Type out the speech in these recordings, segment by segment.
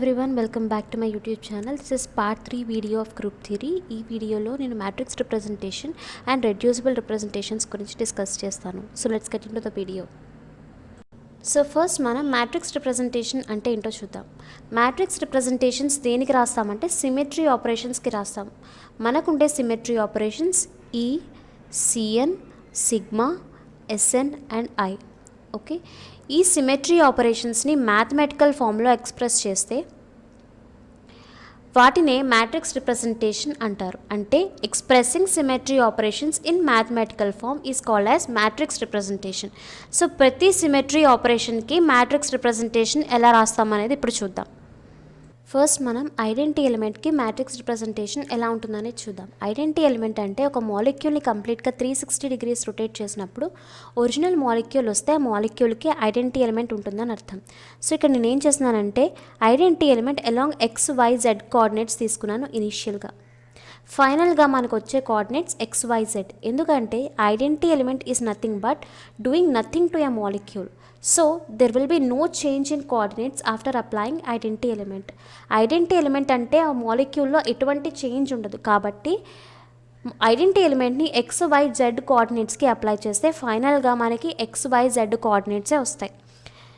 everyone, welcome back to my YouTube channel. This is part 3 video of group theory. ఈ వీడియోలో నేను matrix representation and reducible representations గురించి discuss చేస్తాను. So let's get into the video. So first మనం matrix representation అంటే ఏంటో చూద్దాం. Matrix representations దేనికి రాస్తామంటే సిమెట్రీ ఆపరేషన్స్కి రాస్తాం. మనకుండే symmetry operations E, Cn, sigma, Sn and I. Okay, ఈ సిమెట్రీ ఆపరేషన్స్ని మ్యాథమెటికల్ ఫామ్లో ఎక్స్ప్రెస్ చేస్తే వాటినే మ్యాట్రిక్స్ రిప్రజెంటేషన్ అంటారు. అంటే expressing symmetry operations in mathematical form is called as matrix representation. So ప్రతి సిమెట్రీ ఆపరేషన్కి మ్యాట్రిక్స్ రిప్రజెంటేషన్ ఎలా రాస్తామనేది ఇప్పుడు చూద్దాం. ఫస్ట్ మనం ఐడెంటిటీ ఎలిమెంట్కి మ్యాట్రిక్స్ రిప్రజెంటేషన్ ఎలా ఉంటుందనేది చూద్దాం. ఐడెంటిటీ ఎలిమెంట్ అంటే ఒక మాలిక్యూల్ని కంప్లీట్గా 360 degrees రొటేట్ చేసినప్పుడు ఒరిజినల్ మాలిక్యూల్ వస్తే ఆ మాలిక్యూల్కి ఐడెంటిటీ ఎలిమెంట్ ఉంటుందని అర్థం. సో ఇక్కడ నేను ఏం చేస్తున్నానంటే identity element along XYZ coordinates తీసుకున్నాను ఇనీషియల్గా. ఫైనల్గా మనకు వచ్చే కోఆర్డినేట్స్ XYZ. ఎందుకంటే identity element is nothing but doing nothing to a molecule. So there will be no change in coordinates after applying identity element. Identity element అంటే ఆ మాలిక్యూల్లో ఎటువంటి change ఉండదు. కాబట్టి ఐడెంటిటీ ఎలిమెంట్ని XYZ కోఆర్డినేట్స్కి అప్లై చేస్తే ఫైనల్గా మనకి XYZ కోఆర్డినేట్సే వస్తాయి.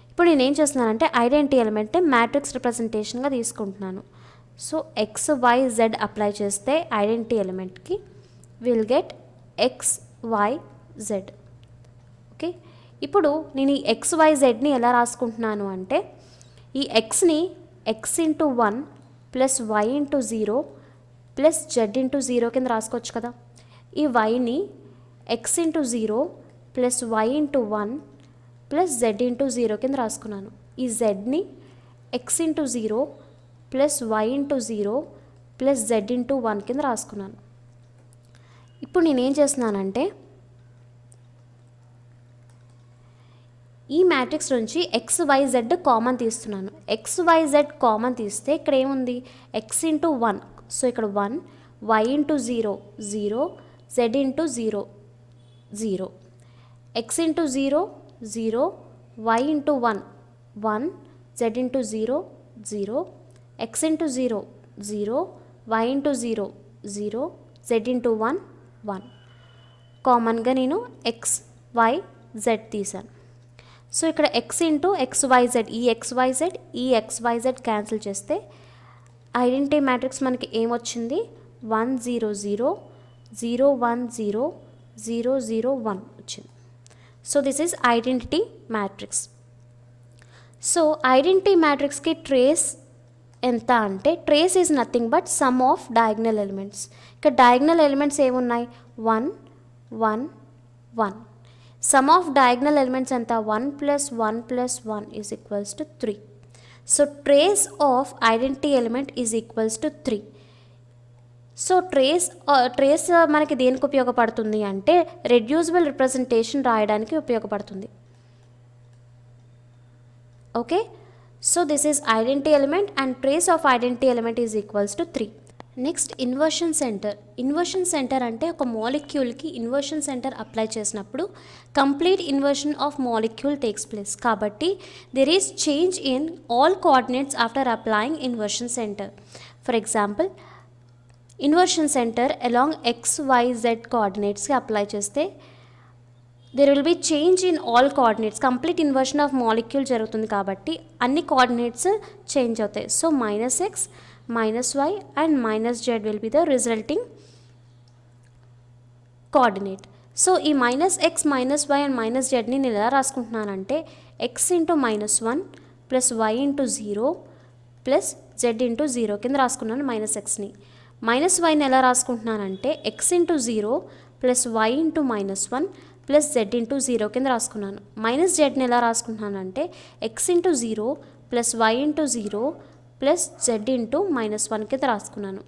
ఇప్పుడు నేను ఏం చేస్తున్నానంటే ఐడెంటిటీ ఎలిమెంట్ని మ్యాట్రిక్స్ రిప్రజెంటేషన్గా తీసుకుంటున్నాను. సో XYZ అప్లై చేస్తే ఐడెంటిటీ ఎలిమెంట్కి విల్ గెట్ XYZ. ఓకే, ఇప్పుడు నేను ఈ XYZని ఎలా రాసుకుంటున్నాను అంటే ఈ Xని X into 1 plus Y into 0 plus Z into 0 కింద రాసుకోవచ్చు కదా. ఈ Yని X into 0 plus Y into 1 plus Z into 0 కింద రాసుకున్నాను. ఈ Zని X into 0 plus Y into 0 plus Z into 1 కింద రాసుకున్నాను. ఇప్పుడు నేనేం చేస్తున్నానంటే ఈ మ్యాట్రిక్స్ నుంచి XYZ కామన్ తీస్తున్నాను. XYZ కామన్ తీస్తే ఇక్కడ ఏముంది X ఇంటూ 1, సో ఇక్కడ 1, Y into 0 0, Z into 0 0, X into 0 0, Y into 1 1, Z into 0 0, X into 0 0, Y into 0 0, Z into 1 1. కామన్గా నేను XYZ తీసాను. సో ఇక్కడ X ఇంటూ XYZ, ఈ XYZ క్యాన్సిల్ చేస్తే ఐడెంటిటీ మ్యాట్రిక్స్ మనకి ఏమొచ్చింది 1 0 0 0 1 0 0 0 1 వచ్చింది. So this is identity matrix. So identity మ్యాట్రిక్స్కి ట్రేస్ ఎంత అంటే trace is nothing but sum of diagonal elements. ఇక్కడ డయాగ్నల్ ఎలిమెంట్స్ ఏమున్నాయి 1 1 1. Sum of diagonal elements anta 1 plus 1 plus 1 is equals to 3. So trace of identity element is equals to 3. So trace మనకి దేనికి ఉపయోగపడుతుంది అంటే reducible representation రాయడానికి ఉపయోగపడుతుంది. Okay, so this is identity element and trace of identity element is equals to 3. Next inversion centre. Inversion centre అంటే ఒక మాలిక్యూల్కి inversion centre apply చేసినప్పుడు complete inversion of molecule takes place. కాబట్టి there is change in all coordinates after applying inversion centre. For example inversion centre along XYZ కోఆర్డినేట్స్కి apply చేస్తే there will be change in all coordinates. Complete inversion of molecule జరుగుతుంది కాబట్టి అన్ని coordinates change అవుతాయి. So -X, -Y and -Z will be the resulting coordinate. So ఈ -X, -Y and -Zని నేను ఎలా రాసుకుంటున్నానంటే X into -1 plus Y into 0 plus Z into 0 కింద రాసుకున్నాను -Xని. -Yని ఎలా రాసుకుంటున్నానంటే X into 0 plus Y into -1 plus Z into 0 కింద రాసుకున్నాను. -Zని ఎలా రాసుకుంటున్నానంటే X into 0 plus Y into 0 plus Z into -1 కింద రాసుకున్నాను.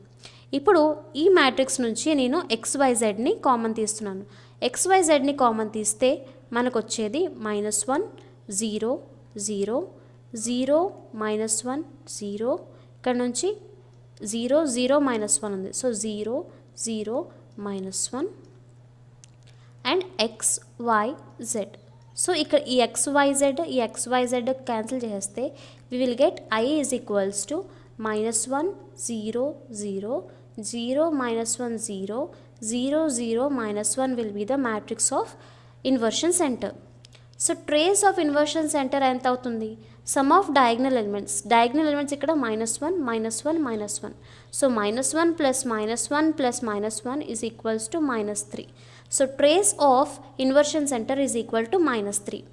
ఇప్పుడు ఈ మ్యాట్రిక్స్ నుంచి నేను XYZని కామన్ తీస్తున్నాను. XYZని కామన్ తీస్తే మనకు వచ్చేది -1 0 0 0 -1 0, ఇక్కడ నుంచి 0 0 -1 ఉంది. So 0 0 -1 and XYZ. సో ఇక్కడ ఈ XYZ క్యాన్సిల్ చేస్తే we will get I is equals to -1 0 0 0 -1 0 0 0 -1 will be the matrix of inversion center. So trace of inversion centre ఎంత అవుతుంది? సమ్ ఆఫ్ డయాగ్నల్ ఎలిమెంట్స్ ఇక్కడ -1 -1 -1. So -1 plus -1 plus -1 is equals to -3. So trace of inversion centre is equal to -3.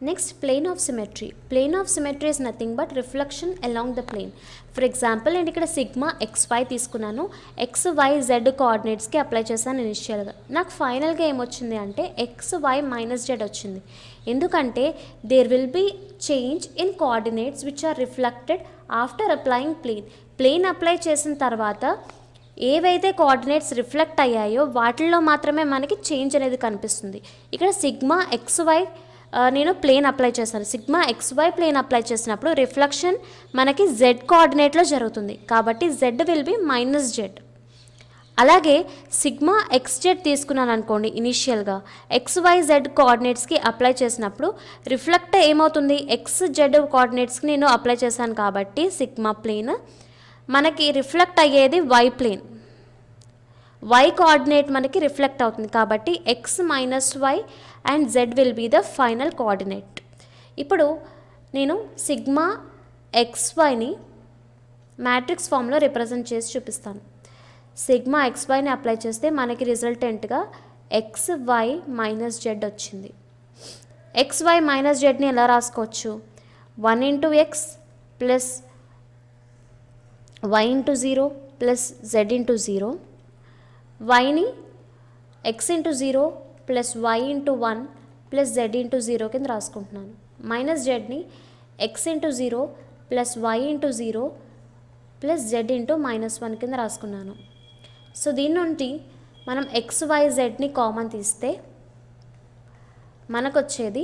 Next plane of symmetry. Plane of symmetry is nothing but reflection along the plane. For example నేను ఇక్కడ sigma XY తీసుకున్నాను, XYZ కోఆర్డినేట్స్కి apply చేశాను ఇనిషియల్గా. నాకు ఫైనల్గా ఏమొచ్చింది అంటే XY - Z వచ్చింది. ఎందుకంటే there will be change in coordinates which are reflected after applying plane. Plane apply చేసిన తర్వాత ఏవైతే కోఆర్డినేట్స్ రిఫ్లెక్ట్ అయ్యాయో వాటిల్లో మాత్రమే మనకి చేంజ్ అనేది కనిపిస్తుంది. ఇక్కడ సిగ్మా XY నేను ప్లేన్ అప్లై చేశాను. సిగ్మా XY ప్లేన్ అప్లై చేసినప్పుడు రిఫ్లెక్షన్ మనకి Z కోఆర్డినేట్లో జరుగుతుంది, కాబట్టి Z విల్ బి -Z. అలాగే సిగ్మా XZ తీసుకున్నాను అనుకోండి, ఇనిషియల్గా XYZ కోఆర్డినేట్స్కి అప్లై చేసినప్పుడు రిఫ్లెక్ట్ ఏమవుతుంది? XZ కోఆర్డినేట్స్కి నేను అప్లై చేశాను కాబట్టి సిగ్మా ప్లేన్ మనకి రిఫ్లెక్ట్ అయ్యేది Y ప్లేన్. Y కోఆర్డినేట్ మనకి రిఫ్లెక్ట్ అవుతుంది కాబట్టి X - Y and Z will be the final coordinate. ఇప్పుడు నేను సిగ్మా XYని మ్యాట్రిక్స్ ఫామ్లో రిప్రజెంట్ చేసి చూపిస్తాను. సిగ్మా XYని అప్లై చేస్తే మనకి రిజల్టెంట్గా XY - Z వచ్చింది. XY - Zని ఎలా రాసుకోవచ్చు? 1 × X plus Y × 0 plus Z × 0. Yని X × 0 plus Y × 1 plus Z × 0 కింద రాసుకుంటున్నాను. -Zని X × 0 plus Y × 0 plus Z × -1 కింద రాసుకున్నాను. సో దీని నుండి మనం XYZని కామన్ తీస్తే మనకు వచ్చేది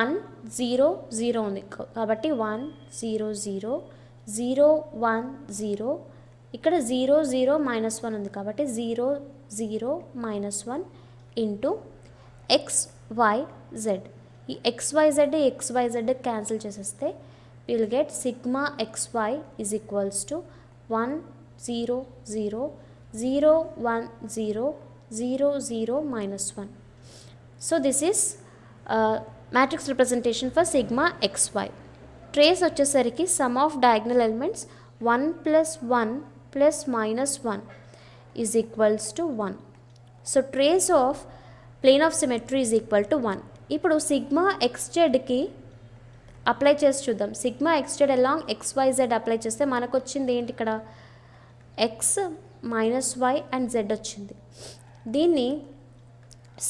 1 0 0 ఉంది కాబట్టి 1 0 0 0 1 0. ఇక్కడ 0 0 -1 ఉంది కాబట్టి 0 0 -1 ఇంటూ XYZ. ఈ XYZ క్యాన్సిల్ చేసేస్తే will get sigma XY is equals to 1 0 0 0 1 0 0 0 -1. So this is matrix representation for sigma XY. Trace వచ్చేసరికి sum of diagonal elements 1 + 1 plus -1 is equals to 1. So trace of plane of symmetry is equal to 1. ఇప్పుడు sigma XZకి apply చేసి చూద్దాం. Sigma XZ along XYZ apply చేస్తే మనకు వచ్చింది ఏంటి? ఇక్కడ X - Y అండ్ Z వచ్చింది. దీన్ని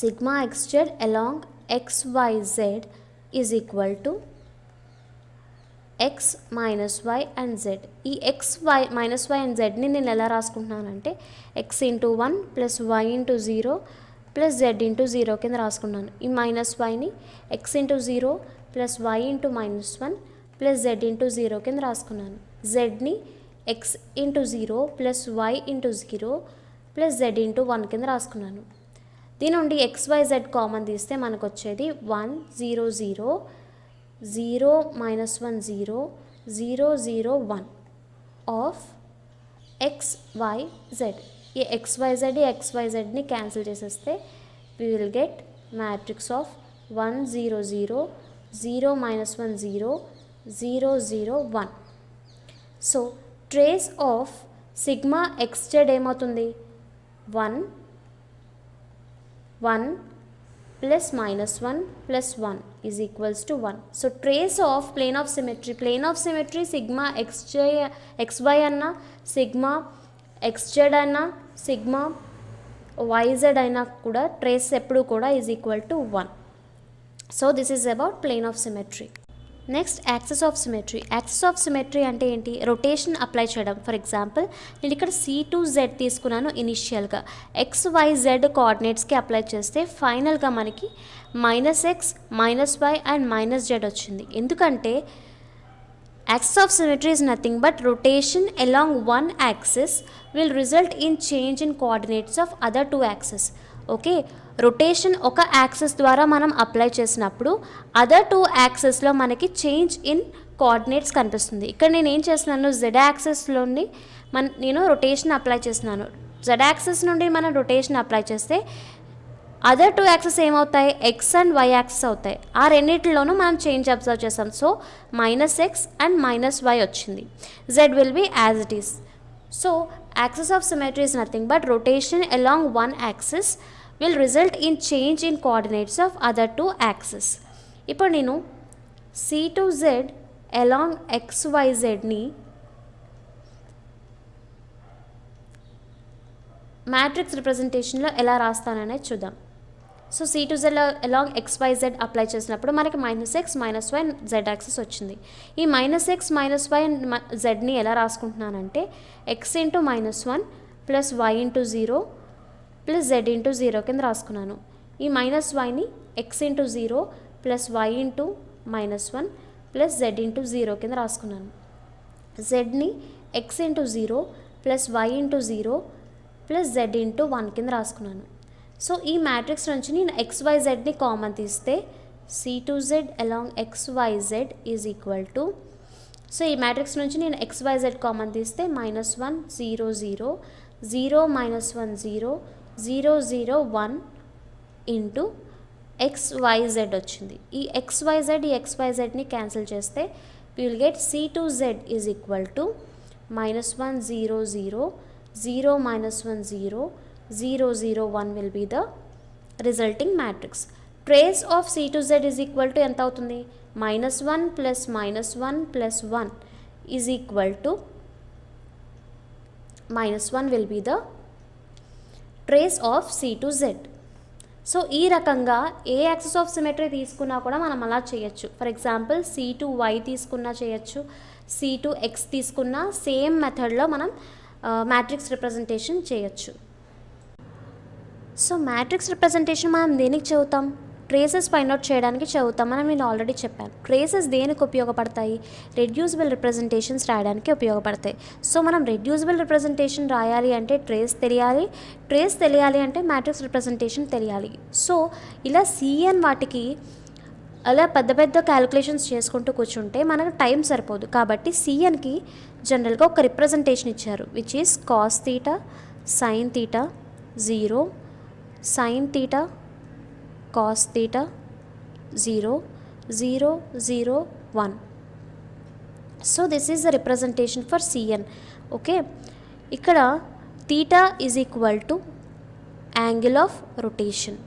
sigma XZ along XYZ is equal to X - Y and Z. ఈ X - Y అండ్ Zని నేను ఎలా రాసుకుంటున్నానంటే X × 1 plus Y × 0 plus Z × 0 కింద రాసుకున్నాను. ఈ -Yని X × 0 plus Y × -1 plus Z × 0 కింద రాసుకున్నాను. Zని X × 0 plus Y × 0 plus Z × 1 కింద రాసుకున్నాను. దీని నుండి XYZ కామన్ తీస్తే మనకు వచ్చేది 1 0 0 0 -1 0 0 0 1 ఆఫ్ XYZ. ఈ XYZని క్యాన్సిల్ చేసేస్తే we will get matrix of 1 0 0 0 -1 0 0 0 1. So trace of sigma XZ ఏమవుతుంది? 1 1 plus -1 plus 1 is equals to 1. So trace of plane of symmetry sigma XY అన్నా సిగ్మా XZ అయినా సిగ్మా YZ అయినా కూడా ట్రేస్ ఎప్పుడు కూడా is equal to 1. So this is about plane of symmetry. Next axis of symmetry. Axis of symmetry అంటే ఏంటి? Rotation apply చేయడం. For example నేను ఇక్కడ C2Z తీసుకున్నాను ఇనిషియల్గా. XYZ కోఆర్డినేట్స్కి అప్లై చేస్తే ఫైనల్గా మనకి -X -Y అండ్ -Z వచ్చింది. ఎందుకంటే axis of symmetry is nothing but rotation along one axis will result in change in coordinates of other two axes. Okay, rotation ఒక యాక్సిస్ ద్వారా మనం అప్లై చేసినప్పుడు అదర్ 2 యాక్సిస్లో మనకి చేంజ్ ఇన్ కోఆర్డినేట్స్ కనిపిస్తుంది. ఇక్కడ నేను ఏం చేస్తున్నాను, జెడ్ యాక్సిస్లోని నేను రొటేషన్ అప్లై చేస్తున్నాను. జెడ్ యాక్సిస్ నుండి మనం రొటేషన్ అప్లై చేస్తే అదర్ 2 యాక్సిస్ ఏమవుతాయి, ఎక్స్ అండ్ వై యాక్సిస్ అవుతాయి. ఆ రెండింటిలోనూ మనం చేంజ్ అబ్జర్వ్ చేస్తాం. సో -x అండ్ -y వచ్చింది. Z will be as it is. So axis of symmetry is nothing but rotation along one axis will result in change in coordinates of other 2 axes. ఇప్పుడు నేను C to Z along XYZని matrix రిప్రజెంటేషన్లో ఎలా రాస్తాననేది చూద్దాం. So C to Z along XYZ apply చేసినప్పుడు మనకి -x -y z axis వచ్చింది. ఈ -x -y zని ఎలా రాసుకుంటున్నానంటే x into -1 plus y into 0 plus z into 0 కింద రాసుకున్నాను. ఈ -yని x into 0 plus y into -1 plus z into 0 కింద రాసుకున్నాను. zని x into 0 plus y into 0 plus z into 1 కింద రాసుకున్నాను. సో ఈ మ్యాట్రిక్స్ నుంచి నేను XYZని కామన్ తీస్తే C to Z along XYZ is equal to, so ఈ మ్యాట్రిక్స్ నుంచి నేను XYZ కామన్ తీస్తే -1 0 0 0 -1 0 0 0 1 ఇంటూ XYZ వచ్చింది. ఈ XYZని క్యాన్సిల్ చేస్తే we will get C to Z is equal to -1 0 0 0 -1 0 0 0 1 will be the resulting matrix. Trace of C to Z is equal to ఎంత అవుతుంది, -1 plus -1 plus 1 is equal to -1 will be the trace of C to Z. So ఈ రకంగా ఏ axis of symmetry తీసుకున్నా కూడా మనం అలా చేయొచ్చు. For example C to Y తీసుకున్నా చేయొచ్చు, C to X తీసుకున్నా సేమ్ మెథడ్లో మనం మ్యాట్రిక్స్ రిప్రజెంటేషన్ చేయొచ్చు. సో మ్యాట్రిక్స్ రిప్రజెంటేషన్ మనం దేనికి చదువుతాం, ట్రేసెస్ ఫైండ్ అవుట్ చేయడానికి చదువుతామని నేను ఆల్రెడీ చెప్పాను. ట్రేసెస్ దేనికి ఉపయోగపడతాయి, రెడ్యూసిబుల్ రిప్రజెంటేషన్స్ రాయడానికి ఉపయోగపడతాయి. సో మనం రెడ్యూసిబుల్ రిప్రజెంటేషన్ రాయాలి అంటే ట్రేస్ తెలియాలి అంటే మ్యాట్రిక్స్ రిప్రజెంటేషన్ తెలియాలి. సో ఇలా సిఎన్ వాటికి అలా పెద్ద పెద్ద క్యాలిక్యులేషన్స్ చేసుకుంటూ కూర్చుంటే మనకు టైం సరిపోదు. కాబట్టి సిఎన్కి జనరల్గా ఒక రిప్రజెంటేషన్ ఇచ్చారు, which is cos theta sine theta 0 sin theta cos theta 0 0 0 1. So this is the representation for Cn. Okay, ఇక్కడ theta is equal to angle of rotation.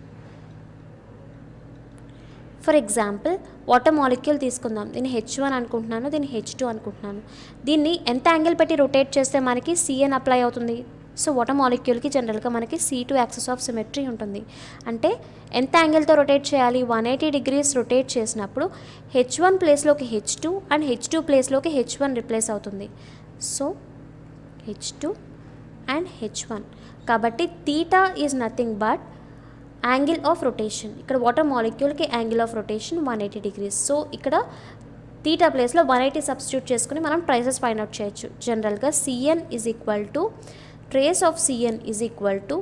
For example water molecule తీసుకుందాం, దీన్ని H1 అనుకుంటున్నాను, దీన్ని H2 అనుకుంటున్నాను. దీన్ని ఎంత angle పెట్టి rotate చేస్తే మనకి Cn అప్లై అవుతుంది. సో వాటర్ మాలిక్యూల్కి జనరల్గా మనకి C2 యాక్సిస్ ఆఫ్ సిమెట్రీ ఉంటుంది. అంటే ఎంత యాంగిల్తో రొటేట్ చేయాలి, 180 degrees రొటేట్ చేసినప్పుడు H1 ప్లేస్లోకి H2 అండ్ H2 ప్లేస్లోకి H1 రిప్లేస్ అవుతుంది. So H2 and H1. కాబట్టి theta is nothing but angle of rotation. ఇక్కడ వాటర్ మాలిక్యూల్కి angle of rotation 180 degrees. So ఇక్కడ తీటా ప్లేస్లో 180 సబ్స్టిట్యూట్ చేసుకుని మనం ట్రేసెస్ ఫైండ్ అవుట్ చేయొచ్చు. జనరల్గా Cn is equal to trace of Cn is equal to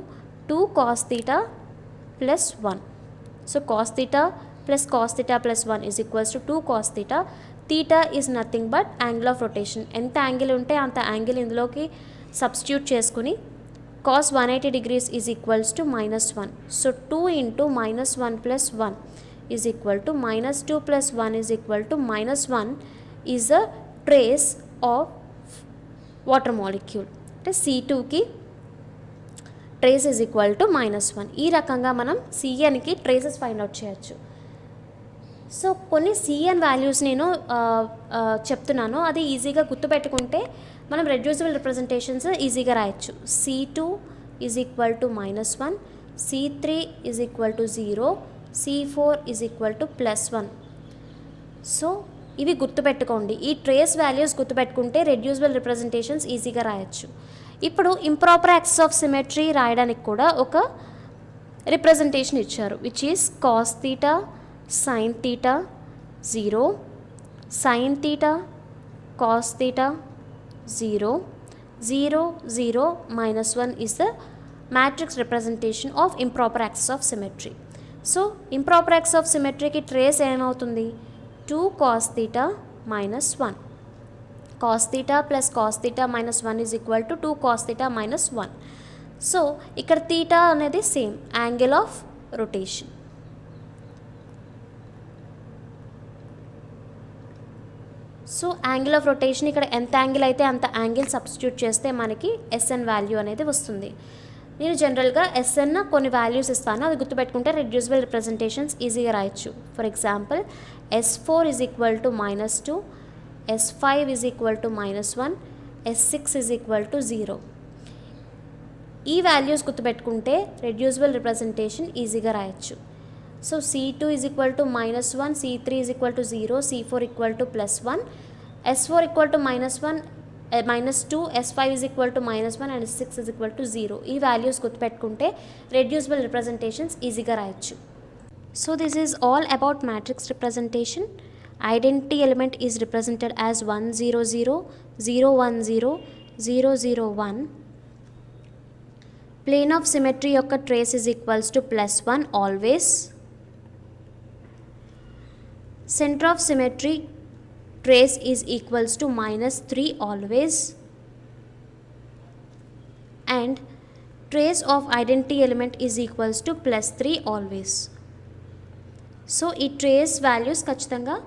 2 cos theta plus 1. So cos theta plus 1 is equals to 2 cos theta. Theta is nothing but angle of rotation. ఎంత angle ఉంటే అంత angle ఇందులోకి substitute చేసుకుని cos 180 degrees is equals to -1. So 2 into -1 plus 1 is equal to -2 plus 1 is equal to -1 is a trace of water molecule. అంటే C2కి trace is equal to -1. ఈ రకంగా మనం Cnకి traces find out చేయొచ్చు. So కొన్ని Cn values నేను చెప్తున్నాను, అది ఈజీగా గుర్తుపెట్టుకుంటే మనం రెడ్యూసిబుల్ రిప్రజెంటేషన్స్ ఈజీగా రాయొచ్చు. C2 is equal to -1, C3 is equal to 0, C4 is equal to +1. So ఇవి గుర్తుపెట్టుకోండి. ఈ ట్రేస్ వాల్యూస్ గుర్తుపెట్టుకుంటే రెడ్యూసిబుల్ రిప్రజెంటేషన్స్ ఈజీగా రాయొచ్చు. ఇప్పుడు ఇంప్రాపర్ యాక్సిస్ ఆఫ్ సిమెట్రీ రాయడానికి కూడా ఒక రిప్రజెంటేషన్ ఇచ్చారు, which is cos theta sine theta 0 sine theta cos theta 0 0 0 -1 is the matrix representation of improper axis of symmetry. So improper axis of symmetry ki trace ఏమవుతుంది 2 cos theta minus 1. Cos theta plus cos theta minus 1 is equal to 2 cos theta minus 1. So ఇక్కడ theta అనేది same angle of rotation. So angle of rotation ఇక్కడ ఎంత angle అయితే అంత angle substitute చేస్తే మనకి SN value అనేది వస్తుంది. నేను జనరల్గా ఎస్ఎన్ కొన్ని వాల్యూస్ ఇస్తాను, అది గుర్తుపెట్టుకుంటే రెడ్యూసిబుల్ రిప్రజెంటేషన్స్ ఈజీగా రాయొచ్చు. For example S4 is equal to -2, S5 is equal to -1, S6 is equal to 0. ఈ వాల్యూస్ గుర్తుపెట్టుకుంటే రెడ్యూసిబుల్ రిప్రజెంటేషన్ ఈజీగా రాయొచ్చు. So C2 is equal to -1, C3 is equal to 0, C4 equal to +1, S4 equal to -1, -2, S5 is equal to -1 and S6 is equal to 0. ఈ values గుర్తుపెట్టుకుంటే reducible representations ఈజీగా రాయొచ్చు. So this is all about matrix representation. Identity element is represented as 1 0 0 0 1 0 0 0 1. Plane of symmetry యొక్క trace is equals to +1 always. Center of symmetry trace is equals to -3 always, and trace of identity element is equals to +3 always. So ఈ trace values ఖచ్చితంగా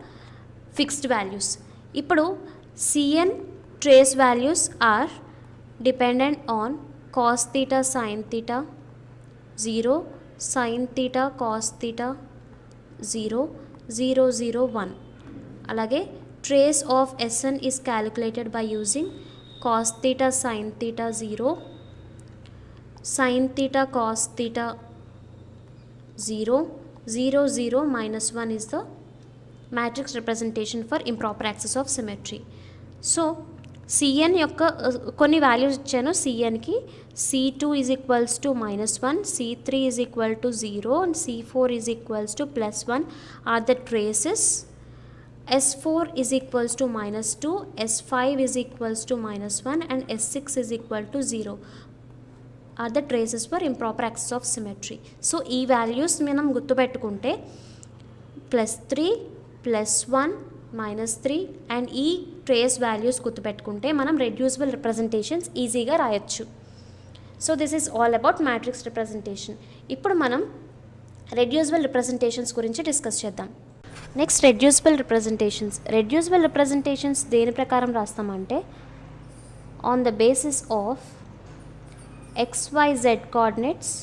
fixed values. ఇప్పుడు Cn trace values are dependent on cos theta sin theta 0, sin theta cos theta 0, 0 0 1. అలాగే trace of Sn is calculated by using cos theta sin theta 0, sin theta cos theta 0, 0 0 minus 1 is the matrix representation for improper axis of symmetry. So Cn యొక్క కొన్ని values ఇచ్చాను. Cnకి C2 is equals to -1, C3 is equal to 0 and C4 is equals to +1 are the traces. S4 is equals to -2, S5 is equals to -1 and S6 is equal to 0 are the traces for improper axis of symmetry. So ఈ values మనం గుర్తుపెట్టుకుంటే +3, +1, -3 and ఈ trace values గుర్తుపెట్టుకుంటే మనం reducible representations ఈజీగా రాయొచ్చు. So this is all about matrix representation. ఇప్పుడు మనం రెడ్యూసిబుల్ రిప్రజెంటేషన్స్ గురించి డిస్కస్ చేద్దాం. Next reducible representations. Reducible representations దేని ప్రకారం రాస్తామంటే on the basis of XYZ coordinates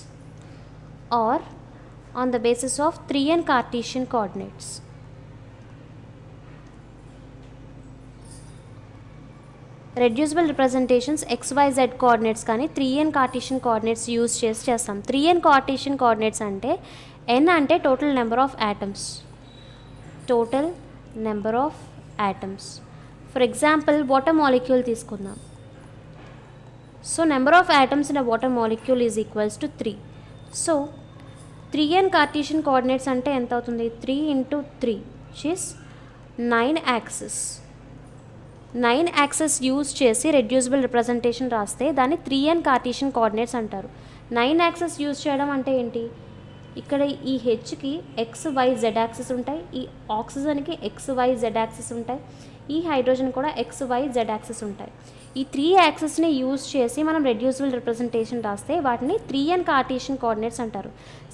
or on the basis of 3n Cartesian coordinates. Reducible representations XYZ coordinates కానీ 3n Cartesian coordinates use చేసి చేస్తాం. 3n కార్టీషియన్ కోఆర్డినేట్స్ అంటే n అంటే total number of atoms. Total number of atoms. For example water molecule తీసుకుందాం. So number of atoms in a water molecule is equals to 3. So 3n Cartesian coordinates అంటే ఎంత అవుతుంది? 3 × 3 which is 9 access. 9 access use చేసి reducible representation రాస్తే దాన్ని 3n Cartesian coordinates అంటారు. 9 access use చేయడం అంటే ఏంటి? ఇక్కడ ఈ హెచ్కి XYZ యాక్సెస్ ఉంటాయి, ఈ ఆక్సిజన్కి XYZ యాక్సెస్ ఉంటాయి, ఈ హైడ్రోజన్ కూడా XYZ యాక్సెస్ ఉంటాయి. ఈ 3 యాక్సెస్ని యూజ్ చేసి మనం రెడ్యూసిబుల్ రిప్రజెంటేషన్ రాస్తే వాటిని 3n కార్టీషియన్ కోఆర్డినేట్స్ అంటారు.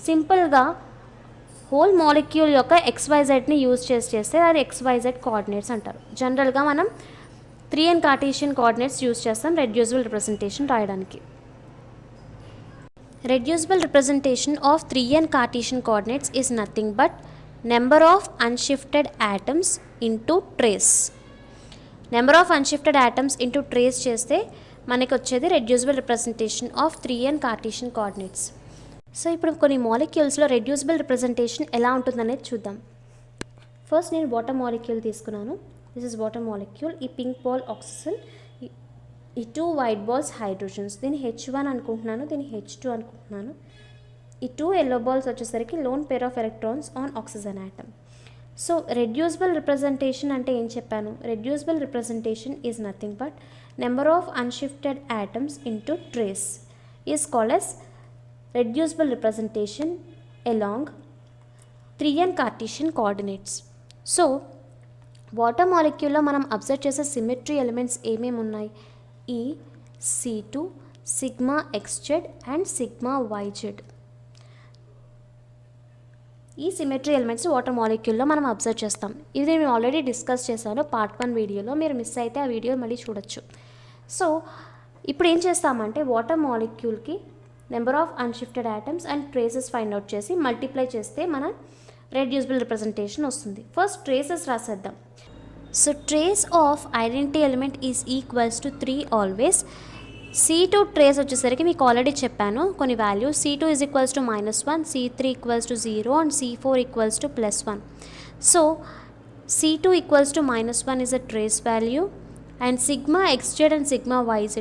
సింపుల్గా హోల్ మాలిక్యూల్ యొక్క XYZని యూజ్ చేస్తే అది XYZ కోఆర్డినేట్స్ అంటారు. జనరల్గా మనం 3n కార్టీషియన్ కోఆర్డినేట్స్ యూజ్ చేస్తాం రెడ్యూసిబుల్ రిప్రజెంటేషన్ రాయడానికి. Reducible representation of 3n Cartesian coordinates is nothing but number of unshifted atoms into trace. Number of unshifted atoms into trace చేస్తే మనకి వచ్చేది reducible representation of 3n Cartesian coordinates. So ఇప్పుడు కొన్ని మాలిక్యూల్స్లో reducible representation ఎలా ఉంటుందనేది చూద్దాం. First నేను water molecule తీసుకున్నాను. This is water molecule. ఈ పింక్ బాల్ ఆక్సిజన్, ఈ 2 వైట్ బాల్స్ హైడ్రోజన్స్. దీన్ని H1 అనుకుంటున్నాను, దీన్ని H2 అనుకుంటున్నాను. ఈ 2 ఎల్లో బాల్స్ వచ్చేసరికి lone pair of electrons on oxygen atom. So reducible representation అంటే ఏం చెప్పాను? Reducible representation is nothing but number of unshifted atoms into trace is called as reducible representation along 3n Cartesian coordinates. So water మాలిక్యూల్లో మనం observe చేసే symmetry elements ఏమేమి ఉన్నాయి? ఈ C2, sigma XZ and sigma YZ. ఈ symmetry elements water మాలిక్యూల్లో మనం observe చేస్తాం. ఇది నేను ఆల్రెడీ డిస్కస్ చేశాను పార్ట్ 1 వీడియోలో. మీరు మిస్ అయితే ఆ వీడియో మళ్ళీ చూడొచ్చు. సో ఇప్పుడు ఏం చేస్తామంటే వాటర్ మాలిక్యూల్కి number of unshifted atoms and traces find out చేసి మల్టిప్లై చేస్తే మన రెడ్యూసిబుల్ రిప్రజెంటేషన్ వస్తుంది. ఫస్ట్ ట్రేసెస్ రాసేద్దాం. So trace of identity element is equals to 3 always. C2 trace వచ్చేసరికి మీకు ఆల్రెడీ చెప్పాను కొన్ని values. C2 is equals to -1, C3 equals to 0 and C4 equals to +1. So C2 equals to -1 is a trace value and sigma XZ and sigma YZ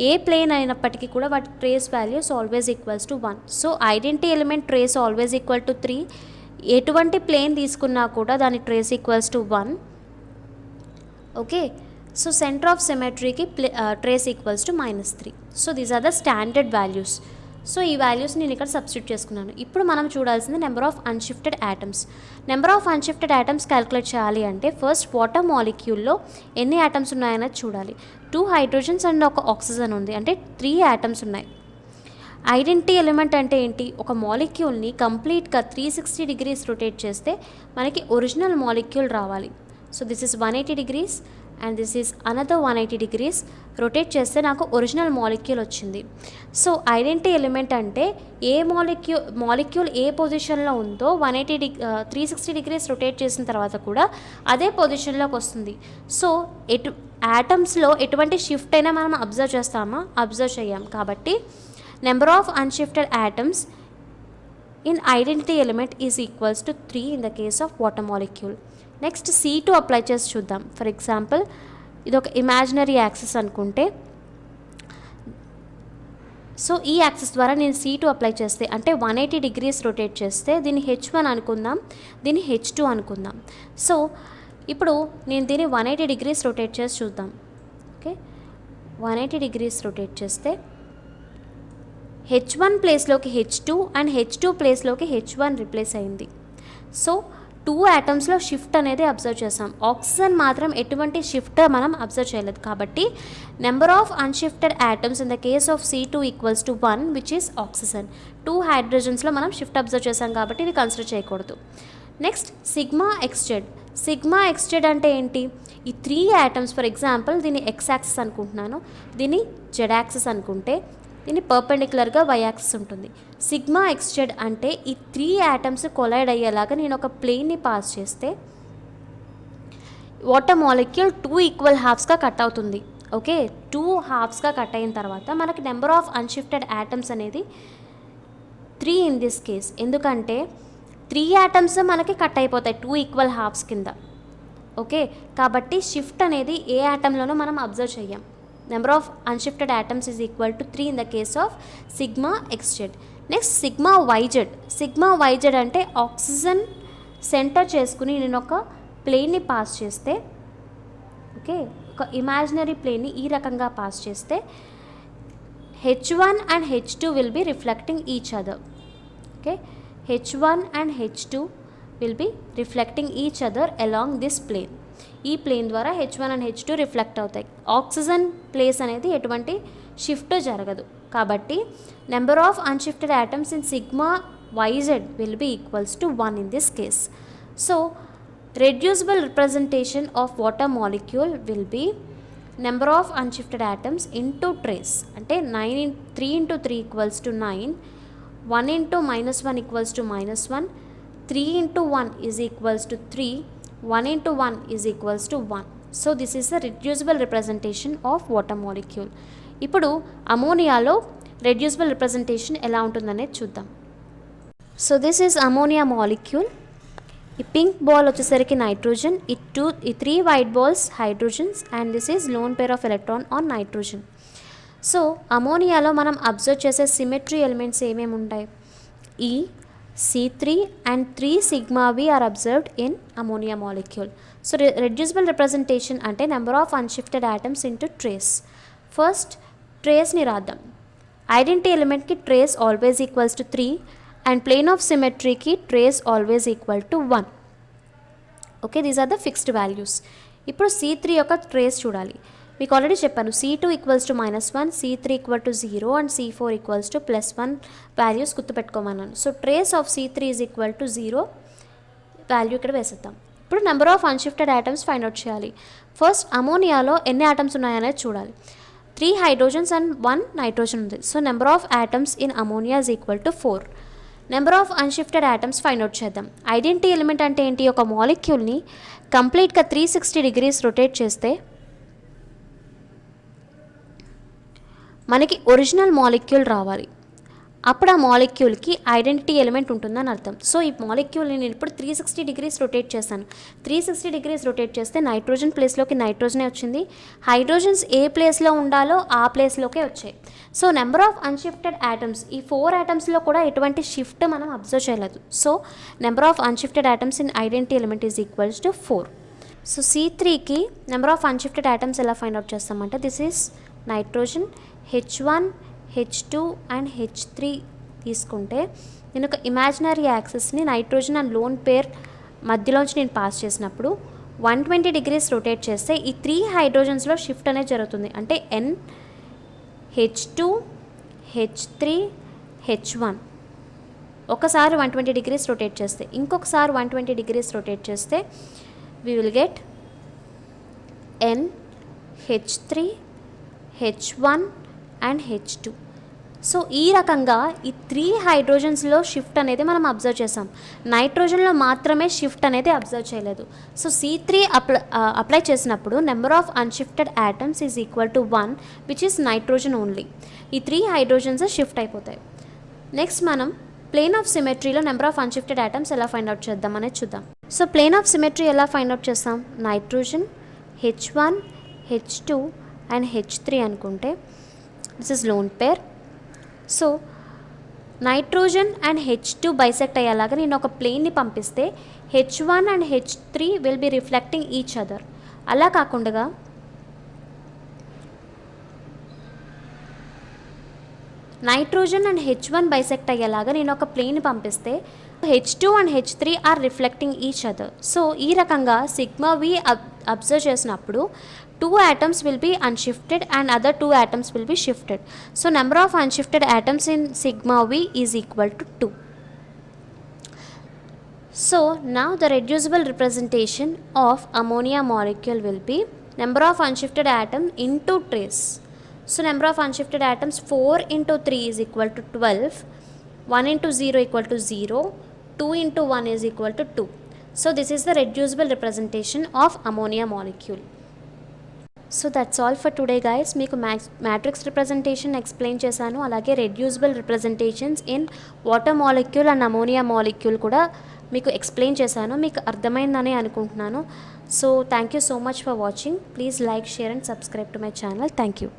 ఏ plane అయినప్పటికీ కూడా వాటి trace values always equals to 1. So identity element trace always equal to 3. ఎటువంటి plane తీసుకున్నా కూడా దాని trace equals to 1. Okay, so centre of సిమెట్రీకి trace equals to -3. So these are the standard values. So ఈ values నేను ఇక్కడ substitute చేసుకున్నాను. ఇప్పుడు మనం చూడాల్సింది number of unshifted atoms. Number of unshifted atoms calculate చేయాలి అంటే ఫస్ట్ వాటర్ మాలిక్యూల్లో ఎన్ని యాటమ్స్ ఉన్నాయనేది చూడాలి. 2 హైడ్రోజన్స్ అండ్ ఒక ఆక్సిజన్ ఉంది, అంటే 3 యాటమ్స్ ఉన్నాయి. ఐడెంటిటీ ఎలిమెంట్ అంటే ఏంటి? ఒక మాలిక్యూల్ని కంప్లీట్గా 360 డిగ్రీస్ రొటేట్ చేస్తే మనకి ఒరిజినల్ మాలిక్యూల్ రావాలి. So this is 180 degrees and this is another 180 degrees rotate చేస్తే నాకు ఒరిజినల్ మాలిక్యూల్ వచ్చింది. సో ఐడెంటిటీ ఎలిమెంట్ అంటే ఏ మాలిక్యూల్ ఏ పొజిషన్లో ఉందో 360 డిగ్రీస్ రొటేట్ చేసిన తర్వాత కూడా అదే పొజిషన్లోకి వస్తుంది. సో యాటమ్స్లో ఎటువంటి షిఫ్ట్ అయినా మనం అబ్జర్వ్ చేస్తామా? అబ్జర్వ్ చేయం. కాబట్టి number of unshifted atoms in identity element is equals to 3 in the case of water molecule. Next C2 apply చేసి చూద్దాం. ఫర్ ఎగ్జాంపుల్ ఇది ఒక ఇమాజినరీ యాక్సిస్ అనుకుంటే, సో ఈ యాక్సిస్ ద్వారా నేను C2 అప్లై చేస్తే అంటే 180 డిగ్రీస్ రొటేట్ చేస్తే దీన్ని H1 అనుకుందాం, దీన్ని H2 అనుకుందాం. సో ఇప్పుడు నేను దీన్ని 180 డిగ్రీస్ రొటేట్ చేసి చూద్దాం. ఓకే, 180 డిగ్రీస్ రొటేట్ చేస్తే H1 ప్లేస్లోకి H2 అండ్ H2 ప్లేస్లోకి H1 రిప్లేస్ అయింది. సో 2 యాటమ్స్లో షిఫ్ట్ అనేది అబ్జర్వ్ చేసాం. ఆక్సిజన్ మాత్రం ఎటువంటి షిఫ్ట్ మనం అబ్జర్వ్ చేయలేదు. కాబట్టి number of unshifted atoms in the case of C2 equals to 1 which is oxygen. 2 హైడ్రోజన్స్లో మనం షిఫ్ట్ అబ్జర్వ్ చేసాం కాబట్టి ఇది కన్సిడర్ చేయకూడదు. Next sigma XZ. Sigma XZ అంటే ఏంటి? ఈ 3 యాటమ్స్ ఫర్ ఎగ్జాంపుల్ దీన్ని X యాక్సిస్ అనుకుంటున్నాను, దీన్ని Z యాక్సిస్ అనుకుంటే దీన్ని పర్పెండిక్యులర్గా Y యాక్సిస్ ఉంటుంది. సిగ్మా XZ అంటే ఈ 3 యాటమ్స్ కొలైడ్ అయ్యేలాగా నేను ఒక ప్లేన్ని పాస్ చేస్తే వాటర్ మాలిక్యూల్ 2 ఈక్వల్ హాఫ్స్గా కట్ అవుతుంది. ఓకే, 2 హాఫ్స్గా కట్ అయిన తర్వాత మనకి నెంబర్ ఆఫ్ అన్షిఫ్టెడ్ యాటమ్స్ అనేది 3 ఇన్ దిస్ కేస్. ఎందుకంటే 3 యాటమ్స్ మనకి కట్ అయిపోతాయి 2 ఈక్వల్ హాఫ్స్ కింద. ఓకే, కాబట్టి షిఫ్ట్ అనేది ఏ యాటంలోనూ మనం అబ్జర్వ్ చేయం. Number of unshifted atoms is equal to 3 in the case of sigma XZ. Next sigma YZ. Sigma YZ అంటే ఆక్సిజన్ సెంటర్ చేసుకుని నేను ఒక ప్లేన్ని పాస్ చేస్తే, ఓకే, ఒక ఇమాజినరీ ప్లేన్ని ఈ రకంగా పాస్ చేస్తే H1 and H2 will be reflecting each other. Okay, H1 and H2 will be reflecting each other along this plane. ఈ ప్లేన్ ద్వారా H1 అండ్ H2 రిఫ్లెక్ట్ అవుతాయి. ఆక్సిజన్ ప్లేస్ అనేది ఎటువంటి షిఫ్ట్ జరగదు. కాబట్టి number of unshifted atoms in sigma YZ will be equals to 1 in this case. So reducible representation of water molecule will be number of unshifted atoms into trace. అంటే 3 into 3 equals to 9, 1 into -1 equals to -1, 3 into 1 is equals to 3, 1 into 1 is equals to 1. So this is the reducible representation of water molecule. ఇప్పుడు అమోనియాలో reducible representation ఎలా ఉంటుందనేది చూద్దాం. So this is ammonia molecule. ఈ pink ball వచ్చేసరికి nitrogen, ఈ 3 white balls hydrogens and this is lone pair of electron on nitrogen. So అమోనియాలో మనం observe చేసే సిమెట్రీ ఎలిమెంట్స్ ఏమేమి ఉంటాయి? ఈ C3 and 3 sigma V are observed in ammonia molecule. So reducible representation అంటే number of unshifted atoms into trace. First trace ని రాద్దాం. Identity ఎలిమెంట్కి trace always equals to 3 and plane of సిమెట్రీకి trace always equal to 1. Okay, these are the fixed values. ఇప్పుడు C3 యొక్క trace చూడాలి. మీకు already చెప్పాను, C2 equals to -1, C3 equal to 0 and C4 equals to +1 values గుర్తుపెట్టుకోమన్నాను. So trace of C3 is equal to 0 value ఇక్కడ వేసేద్దాం. ఇప్పుడు number of unshifted items find out చేయాలి. ఫస్ట్ అమోనియాలో ఎన్ని ఆటమ్స్ ఉన్నాయనేది చూడాలి. 3 హైడ్రోజన్స్ అండ్ 1 నైట్రోజన్ ఉంది. So number of atoms in ammonia is equal to 4. Number of unshifted items find out చేద్దాం. Identity element అంటే ఏంటి? ఒక మాలిక్యూల్ని కంప్లీట్గా 360 డిగ్రీస్ రొటేట్ చేస్తే మనకి ఒరిజినల్ మాలిక్యూల్ రావాలి. అప్పుడు ఆ మాలిక్యూల్కి ఐడెంటిటీ ఎలిమెంట్ ఉంటుందని అర్థం. సో ఈ మాలిక్యూల్ని నేను ఇప్పుడు 360 డిగ్రీస్ రొటేట్ చేశాను. 360 డిగ్రీస్ రొటేట్ చేస్తే నైట్రోజన్ ప్లేస్లోకి నైట్రోజనే వచ్చింది. హైడ్రోజన్స్ ఏ ప్లేస్లో ఉండాలో ఆ ప్లేస్లోకే వచ్చాయి. So number of unshifted atoms, ఈ 4 ఆటమ్స్లో కూడా ఎటువంటి షిఫ్ట్ మనం అబ్జర్వ్ చేయలేదు. So number of unshifted atoms in identity element is equals to 4. So C3కి నెంబర్ ఆఫ్ అన్షిఫ్టెడ్ ఆటమ్స్ ఎలా ఫైండ్ అవుట్ చేస్తామంటే, this is nitrogen, H1, H2 and H3 తీసుకుంటే నేను ఒక ఇమాజినరీ యాక్సిస్ని నైట్రోజన్ అండ్ లోన్ పేర్ మధ్యలోంచి నేను పాస్ చేసినప్పుడు 120 డిగ్రీస్ రొటేట్ చేస్తే ఈ 3 హైడ్రోజన్స్లో షిఫ్ట్ అనేది జరుగుతుంది. అంటే N, H2, H3, H1 ఒకసారి 120 డిగ్రీస్ రొటేట్ చేస్తే, ఇంకొకసారి 120 డిగ్రీస్ రొటేట్ చేస్తే we will get N, H3, H1 and H2. So ఈ రకంగా ఈ 3 హైడ్రోజన్స్లో షిఫ్ట్ అనేది మనం అబ్జర్వ్ చేసాం. నైట్రోజన్లో మాత్రమే షిఫ్ట్ అనేది అబ్జర్వ్ చేయలేదు. సో C3 అప్లై చేసినప్పుడు number of unshifted atoms is equal to 1 which is nitrogen only. ఈ 3 హైడ్రోజన్స్ షిఫ్ట్ అయిపోతాయి. నెక్స్ట్ మనం ప్లేన్ ఆఫ్ సిమెట్రీలో నెంబర్ ఆఫ్ అన్షిఫ్టెడ్ ఆటమ్స్ ఎలా ఫైండ్ అవుట్ చేద్దాం అనేది చూద్దాం. సో ప్లేన్ ఆఫ్ సిమెట్రీ ఎలా ఫైండ్ అవుట్ చేస్తాం? Nitrogen, H1, H2 and H3 అనుకుంటే this is lone pair. So nitrogen and H2 bisect అయ్యేలాగా నేను ఒక ప్లేన్ని పంపిస్తే H1 and H3 will be reflecting each other. అలా కాకుండా నైట్రోజన్ అండ్ H1 బైసెక్ట్ అయ్యేలాగా నేను ఒక ప్లేన్ని పంపిస్తే H2 and H3 are reflecting each other. So ఈ రకంగా సిగ్మా వి అబ్జర్వ్ చేసినప్పుడు 2 atoms will be unshifted and other 2 atoms will be shifted. So number of unshifted atoms in sigma V is equal to 2. So now the reducible representation of ammonia molecule will be number of unshifted atom into trace. So number of unshifted atoms 4 into 3 is equal to 12, 1 into 0 equal to 0, 2 into 1 is equal to 2. So this is the reducible representation of ammonia molecule. So that's all for today guys. మీకు matrix representation explain చేశాను, అలాగే reducible representations in water molecule and ammonia molecule కూడా మీకు explain చేశాను. మీకు అర్థమైందని అనుకుంటున్నాను. So thank you so much for watching. Please like, share and subscribe to my channel. Thank you.